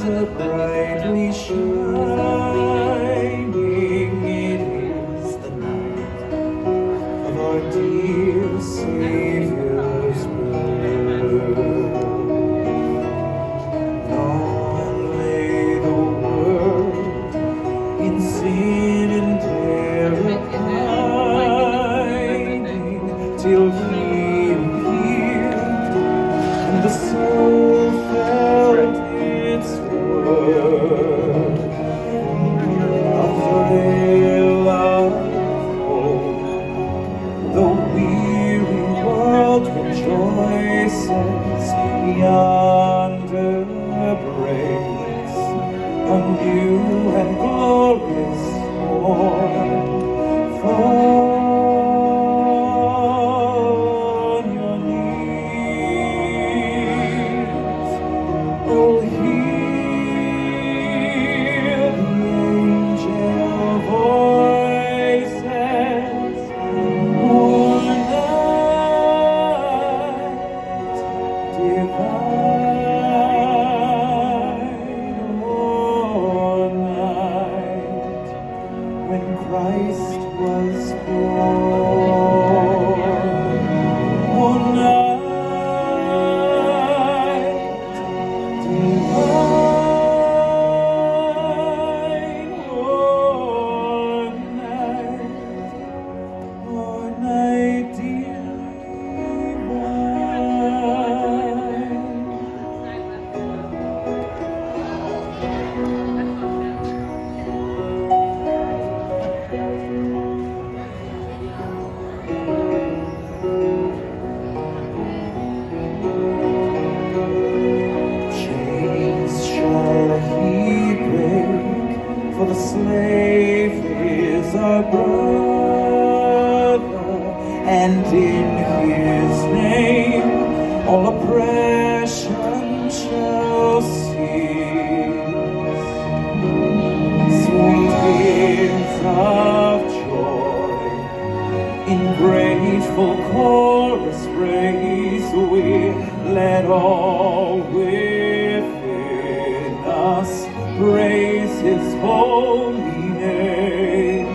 are brightly shining. It is the night of our dear Savior's birth. Long lay the world in sin and terror pining, till He appeared and the soul felt its worth. A thrill of hope, the weary world rejoices. Yonder breaks a new and glorious morn. Fall on your knees. Oh, hear the angel voices. Oh, night divine, oh, night when Christ was born. Oh, night divine, oh, night divine. Chains shall He break, for the slave is our brother, and in His name all oppression shall cease. Sweet hymns of joy in grateful chorus praise we, let all within us praise His holy name.